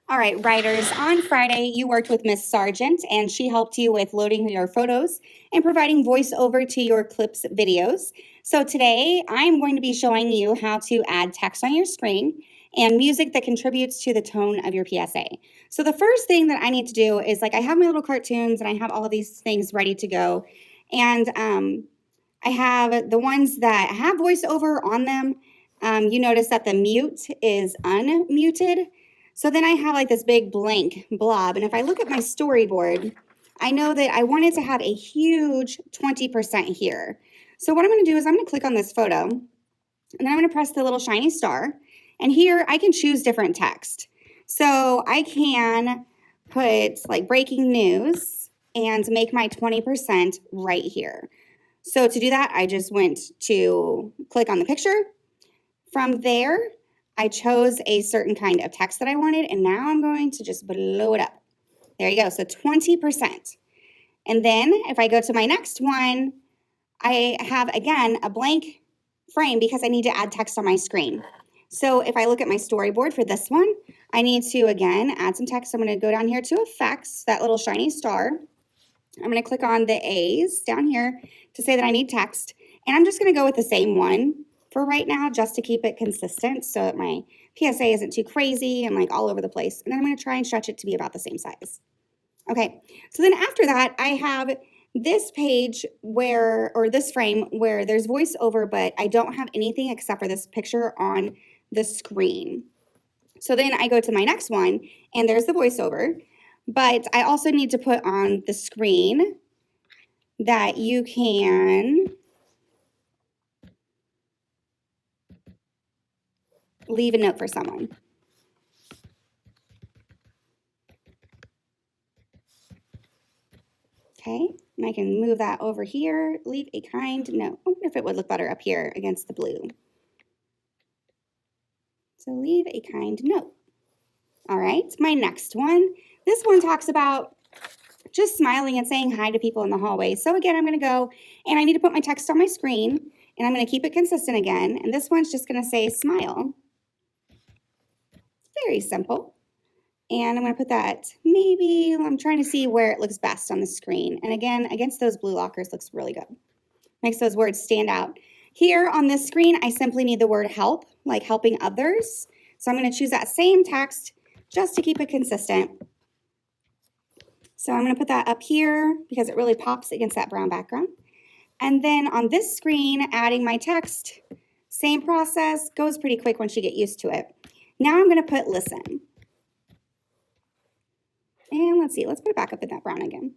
All right, writers, on Friday you worked with Miss Sargent and she helped you with loading your photos and providing voiceover to your clips videos. So today I'm going to be showing you how to add text on your screen and music that contributes to the tone of your PSA. So the first thing that I need to do is I have my little cartoons and I have all of these things ready to go. And I have the ones that have voiceover on them. You notice that the mute is unmuted. So then I have this big blank blob. And if I look at my storyboard, I know that I wanted to have a huge 20% here. So what I'm going to do is I'm going to click on this photo and then I'm going to press the little shiny star. And here I can choose different text. So I can put breaking news and make my 20% right here. So to do that, I just went to click on the picture. From there, I chose a certain kind of text that I wanted, and now I'm going to just blow it up. There you go, so 20%. And then if I go to my next one, I have, again, a blank frame because I need to add text on my screen. So if I look at my storyboard for this one, I need to, again, add some text. I'm going to go down here to Effects, that little shiny star. I'm going to click on the A's down here to say that I need text. And I'm just going to go with the same one for right now just to keep it consistent so that my PSA isn't too crazy and all over the place. And then I'm going to try and stretch it to be about the same size. Okay, so then after that, I have this page or this frame where there's voiceover, but I don't have anything except for this picture on the screen. So then I go to my next one and there's the voiceover. But I also need to put on the screen that you can leave a note for someone. Okay, and I can move that over here, leave a kind note. I wonder if it would look better up here against the blue. So leave a kind note. All right, my next one. This one talks about just smiling and saying hi to people in the hallway. So again, I'm going to go and I need to put my text on my screen and I'm going to keep it consistent again. And this one's just going to say smile. Very simple. And I'm going to put that maybe, I'm trying to see where it looks best on the screen. And again, against those blue lockers looks really good. Makes those words stand out. Here on this screen, I simply need the word help, like helping others. So I'm going to choose that same text just to keep it consistent. So I'm going to put that up here because it really pops against that brown background. And then on this screen, adding my text, same process, goes pretty quick once you get used to it. Now I'm going to put listen. And let's see, let's put it back up in that brown again.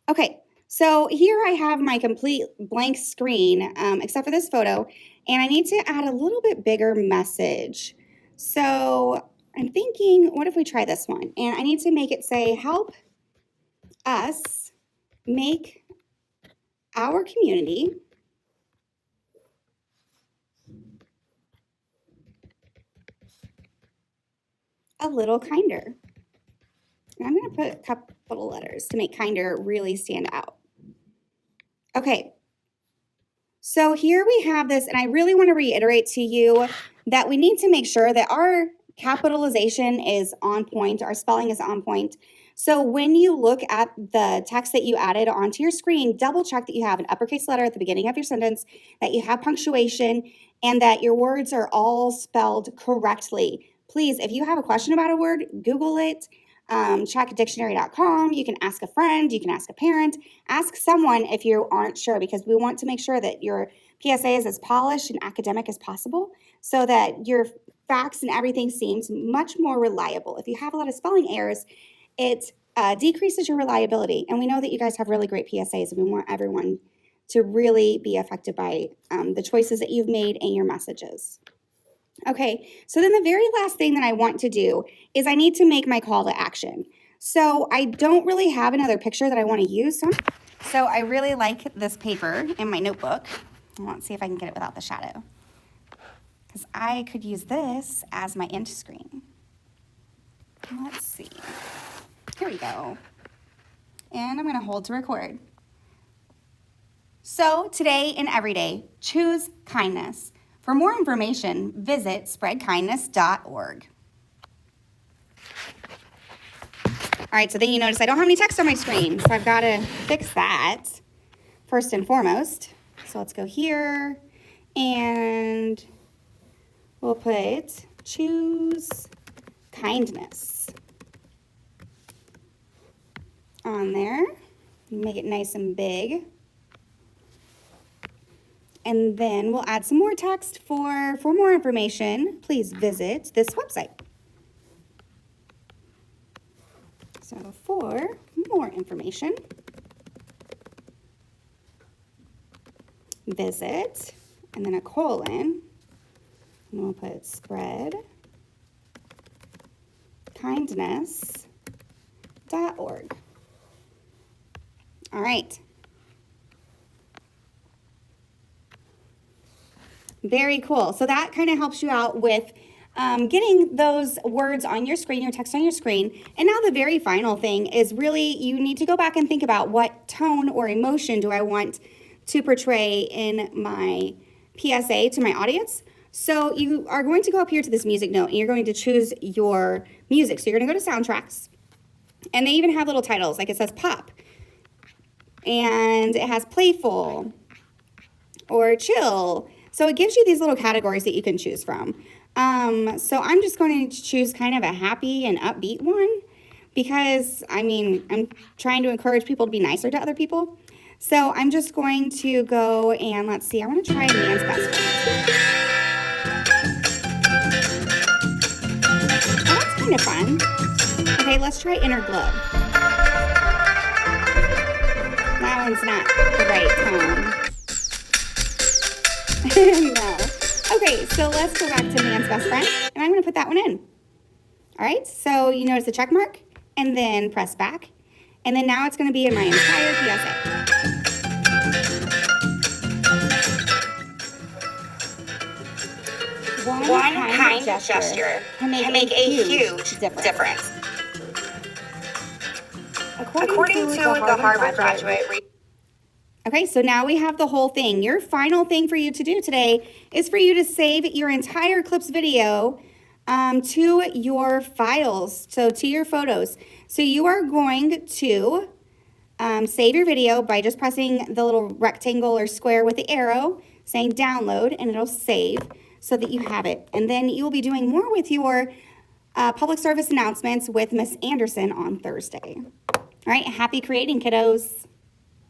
Okay, so here I have my complete blank screen, except for this photo, and I need to add a little bit bigger message. So I'm thinking, what if we try this one? And I need to make it say, help us make our community a little kinder. And I'm going to put a couple letters to make kinder really stand out. Okay, so here we have this, and I really want to reiterate to you that we need to make sure that our capitalization is on point, our spelling is on point. So when you look at the text that you added onto your screen, double check that you have an uppercase letter at the beginning of your sentence, that you have punctuation, and that your words are all spelled correctly. Please, if you have a question about a word, Google it. Check dictionary.com. You can ask a friend, you can ask a parent, ask someone if you aren't sure, because we want to make sure that your PSA is as polished and academic as possible so that your facts and everything seems much more reliable. If you have a lot of spelling errors, it decreases your reliability. And we know that you guys have really great PSAs, and we want everyone to really be affected by the choices that you've made and your messages. Okay, so then the very last thing that I want to do is I need to make my call to action. So I don't really have another picture that I want to use. So I really like this paper in my notebook. I want to see if I can get it without the shadow, because I could use this as my end screen. Let's see. Here we go. And I'm going to hold to record. So today and every day, choose kindness. For more information, visit spreadkindness.org. right, so then you notice I don't have any text on my screen, so I've got to fix that first and foremost. So let's go here, and we'll put choose kindness on there. Make it nice and big. And then we'll add some more text for more information. Please visit this website. So for more information, visit, and then a colon, and we'll put spread kindness.org. All right. Very cool. So that kind of helps you out with getting those words on your screen, your text on your screen. And now the very final thing is really you need to go back and think about what tone or emotion do I want to portray in my PSA to my audience. So you are going to go up here to this music note and you're going to choose your music. So you're going to go to soundtracks, and they even have little titles, like it says pop, and it has playful or chill. So it gives you these little categories that you can choose from. So I'm just going to choose kind of a happy and upbeat one because, I mean, I'm trying to encourage people to be nicer to other people. So I'm just going to go and let's see, I want to try Man's Best Friend. Oh, that's kind of fun. Okay, let's try Inner Glow. That one's not the right tone. No. Okay, so let's go back to Man's Best Friend, and I'm going to put that one in. All right, so you notice the check mark, and then press back, and then now it's going to be in my entire PSA. One kind gesture can make a huge difference. According to the Harvard graduate. Okay, so now we have the whole thing. Your final thing for you to do today is for you to save your entire Clips video to your files, so to your photos. So you are going to save your video by just pressing the little rectangle or square with the arrow, saying download, and it'll save so that you have it. And then you will be doing more with your public service announcements with Miss Anderson on Thursday. All right, happy creating, kiddos.